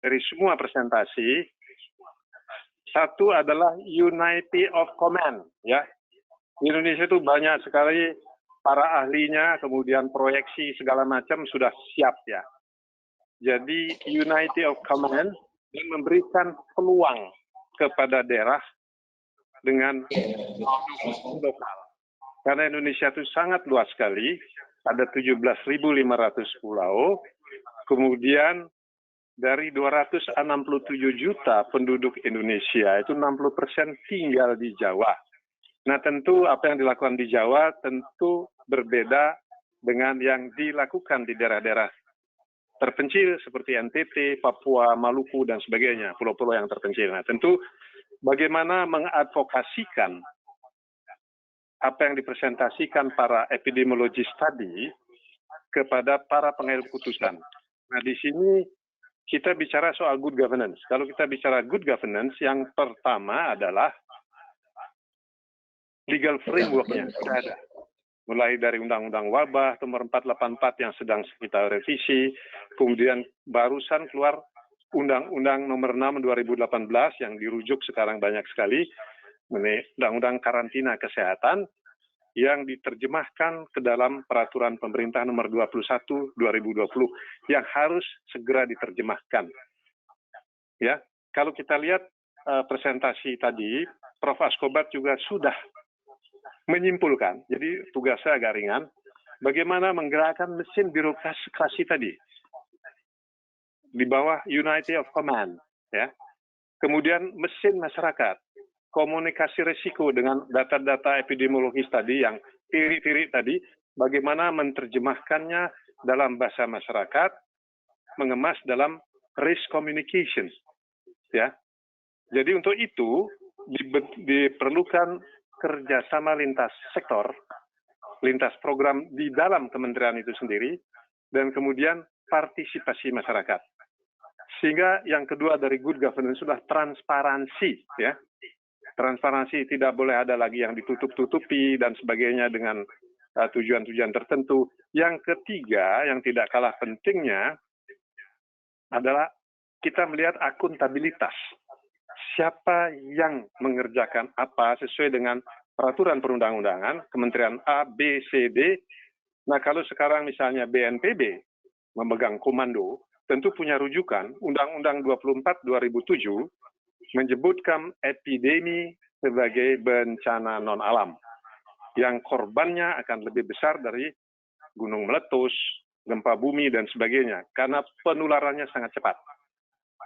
dari semua presentasi, satu adalah unity of command, ya. Di Indonesia itu banyak sekali para ahlinya, kemudian proyeksi segala macam sudah siap, ya. Jadi unity of command dan memberikan peluang kepada daerah dengan lokal. Karena Indonesia itu sangat luas sekali, ada 17.500 pulau, kemudian dari 267 juta penduduk Indonesia, itu 60% tinggal di Jawa. Nah tentu apa yang dilakukan di Jawa tentu berbeda dengan yang dilakukan di daerah-daerah terpencil seperti NTT, Papua, Maluku, dan sebagainya, pulau-pulau yang terpencil. Nah tentu bagaimana mengadvokasikan apa yang dipresentasikan para epidemiologis tadi kepada para pengambil keputusan. Nah, di sini kita bicara soal good governance. Kalau kita bicara good governance, yang pertama adalah legal framework-nya sudah ada. Mulai dari Undang-Undang Wabah nomor 484 yang sedang kita revisi, kemudian barusan keluar Undang-Undang nomor 6 2018 yang dirujuk sekarang banyak sekali, Undang-Undang Karantina Kesehatan, yang diterjemahkan ke dalam peraturan pemerintah nomor 21 2020 yang harus segera diterjemahkan. Ya, kalau kita lihat presentasi tadi, Prof. Askobat juga sudah menyimpulkan. Jadi tugasnya agak ringan, bagaimana menggerakkan mesin birokrasi tadi di bawah unity of command, ya. Kemudian mesin masyarakat, komunikasi risiko dengan data-data epidemiologis tadi yang tiri-tiri tadi, bagaimana menerjemahkannya dalam bahasa masyarakat, mengemas dalam risk communication, ya. Jadi untuk itu diperlukan kerjasama lintas sektor, lintas program di dalam kementerian itu sendiri, dan kemudian partisipasi masyarakat. Sehingga yang kedua dari good governance sudah transparansi, ya. Transparansi, tidak boleh ada lagi yang ditutup-tutupi dan sebagainya dengan tujuan-tujuan tertentu. Yang ketiga, yang tidak kalah pentingnya adalah kita melihat akuntabilitas. Siapa yang mengerjakan apa sesuai dengan peraturan perundang-undangan, Kementerian A, B, C, D. Nah, kalau sekarang misalnya BNPB memegang komando, tentu punya rujukan Undang-Undang 24 2007 menyebutkan epidemi sebagai bencana non-alam yang korbannya akan lebih besar dari gunung meletus, gempa bumi, dan sebagainya, karena penularannya sangat cepat.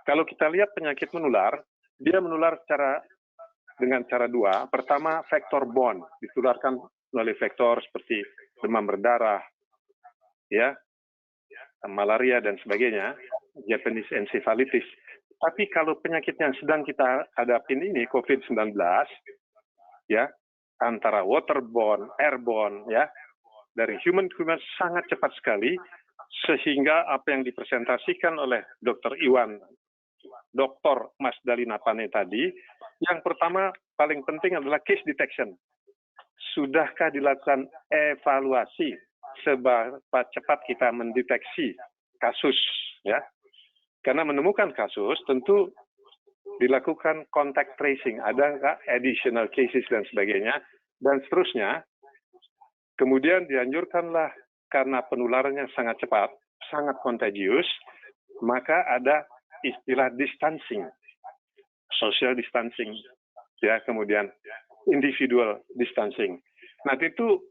Kalau kita lihat penyakit menular, dia menular dengan cara dua. Pertama, vektor borne, ditularkan melalui vektor seperti demam berdarah, ya, malaria, dan sebagainya, Japanese encephalitis. Tapi kalau penyakit yang sedang kita hadapin ini, COVID-19, ya, antara waterborne, airborne, ya, dari human to human sangat cepat sekali, sehingga apa yang dipresentasikan oleh Dr. Iwan, Dr. Mas Dalina Pane tadi, yang pertama paling penting adalah case detection. Sudahkah dilakukan evaluasi seberapa cepat kita mendeteksi kasus, ya? Karena menemukan kasus tentu dilakukan contact tracing, ada nggak additional cases dan sebagainya, dan seterusnya. Kemudian dianjurkanlah karena penularannya sangat cepat, sangat contagious, maka ada istilah distancing, social distancing, ya, kemudian individual distancing. Nah itu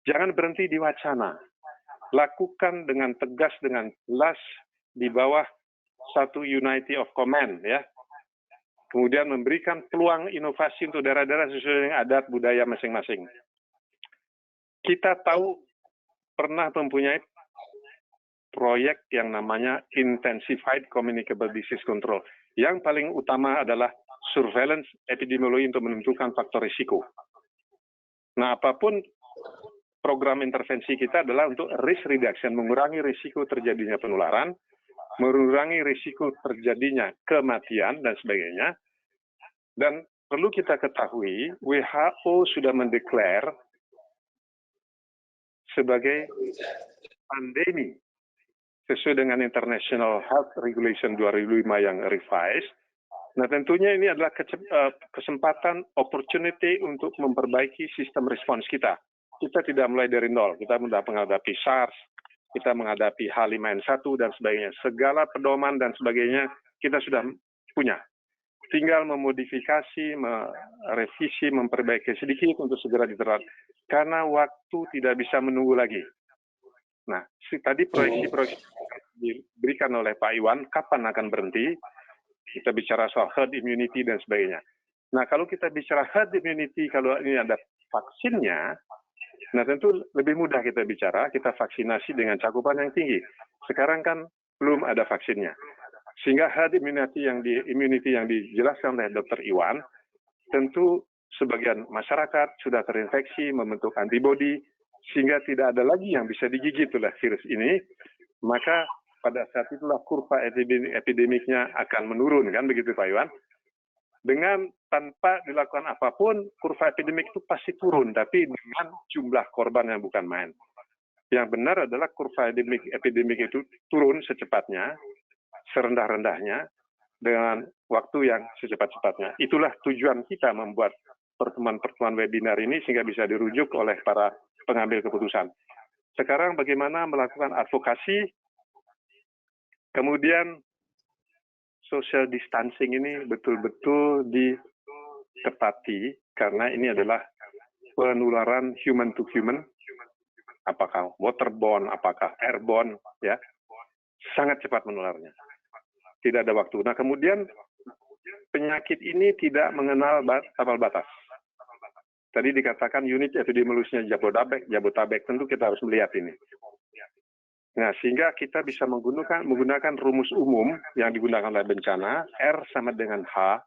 jangan berhenti di wacana, lakukan dengan tegas, dengan jelas, di bawah satu unity of command, ya. Kemudian memberikan peluang inovasi untuk daerah-daerah sesuai dengan adat budaya masing-masing. Kita tahu pernah mempunyai proyek yang namanya Intensified Communicable Disease Control. Yang paling utama adalah surveillance epidemiologi untuk menentukan faktor risiko. Nah, apapun program intervensi kita adalah untuk risk reduction, mengurangi risiko terjadinya penularan, mengurangi risiko terjadinya kematian, dan sebagainya. Dan perlu kita ketahui, WHO sudah mendeklar sebagai pandemi sesuai dengan International Health Regulation 2005 yang revised. Nah, tentunya ini adalah kesempatan, opportunity untuk memperbaiki sistem respons kita. Kita tidak mulai dari nol, kita sudah menghadapi SARS, kita menghadapi H5N1 dan sebagainya. Segala pedoman dan sebagainya kita sudah punya. Tinggal memodifikasi, merevisi, memperbaiki sedikit untuk segera diterapkan. Karena waktu tidak bisa menunggu lagi. Nah, tadi proyeksi-proyeksi diberikan oleh Pak Iwan, kapan akan berhenti? Kita bicara soal herd immunity dan sebagainya. Nah, kalau kita bicara herd immunity, kalau ini ada vaksinnya, nah tentu lebih mudah kita bicara, kita vaksinasi dengan cakupan yang tinggi. Sekarang kan belum ada vaksinnya. Sehingga herd immunity yang dijelaskan oleh Dr. Iwan, tentu sebagian masyarakat sudah terinfeksi, membentuk antibodi, sehingga tidak ada lagi yang bisa digigit oleh virus ini, maka pada saat itulah kurva epidemiknya akan menurun, kan begitu Pak Iwan? Dengan tanpa dilakukan apapun, kurva epidemik itu pasti turun, tapi dengan jumlah korban yang bukan main. Yang benar adalah kurva epidemik itu turun secepatnya, serendah-rendahnya, dengan waktu yang secepat-cepatnya. Itulah tujuan kita membuat pertemuan-pertemuan webinar ini sehingga bisa dirujuk oleh para pengambil keputusan. Sekarang bagaimana melakukan advokasi, kemudian social distancing ini betul-betul ditepati karena ini adalah penularan human to human, apakah waterborne, apakah airborne, ya, sangat cepat menularnya. Tidak ada waktu. Nah, kemudian penyakit ini tidak mengenal tapal batas. Tadi dikatakan unit epidemiologisnya Jabotabek, tentu kita harus melihat ini. Nah, sehingga kita bisa menggunakan rumus umum yang digunakan oleh bencana, R sama dengan H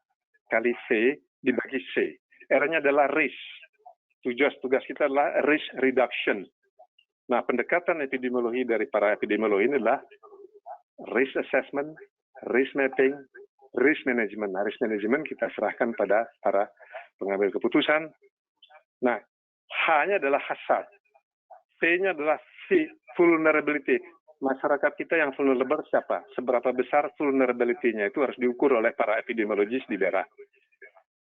kali C dibagi C. R-nya adalah risk. Tugas kita adalah risk reduction. Nah, pendekatan epidemiologi dari para epidemiolog ini adalah risk assessment, risk mapping, risk management. Nah, risk management kita serahkan pada para pengambil keputusan. Nah, H-nya adalah hazard. V-nya adalah vulnerability. Masyarakat kita yang vulnerable siapa? Seberapa besar vulnerability-nya itu harus diukur oleh para epidemiologis di daerah.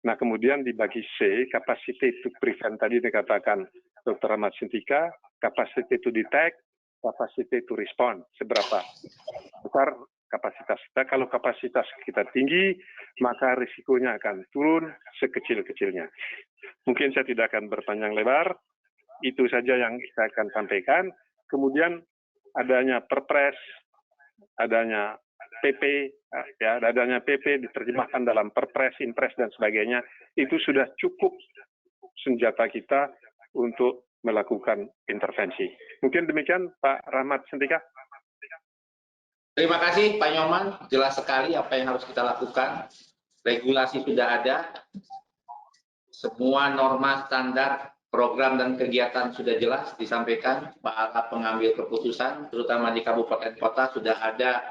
Nah, kemudian dibagi C, capacity to prevent tadi dikatakan Dr. Ahmad Sintika, capacity to detect, capacity to respond. Seberapa besar kapasitas kita? Kalau kapasitas kita tinggi, maka risikonya akan turun sekecil-kecilnya. Mungkin saya tidak akan berpanjang lebar. Itu saja yang saya akan sampaikan. Kemudian adanya Perpres, adanya PP, ya, adanya PP diterjemahkan dalam Perpres, Inpres dan sebagainya. Itu sudah cukup senjata kita untuk melakukan intervensi. Mungkin demikian Pak Rahmat Sintika. Terima kasih Pak Nyoman, jelas sekali apa yang harus kita lakukan. Regulasi sudah ada, semua norma standar program dan kegiatan sudah jelas disampaikan, para pengambil keputusan, terutama di kabupaten kota sudah ada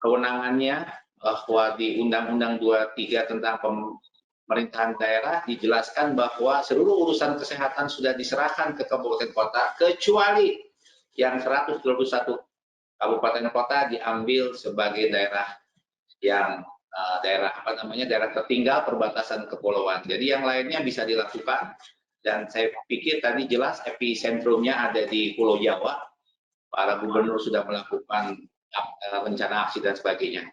kewenangannya, bahwa di Undang-Undang 23 tentang pemerintahan daerah dijelaskan bahwa seluruh urusan kesehatan sudah diserahkan ke kabupaten kota, kecuali yang 121 kabupaten kota diambil sebagai daerah yang daerah tertinggal perbatasan kepulauan. Jadi yang lainnya bisa dilakukan. Dan saya pikir tadi jelas episentrumnya ada di Pulau Jawa. Para gubernur sudah melakukan rencana aksi dan sebagainya.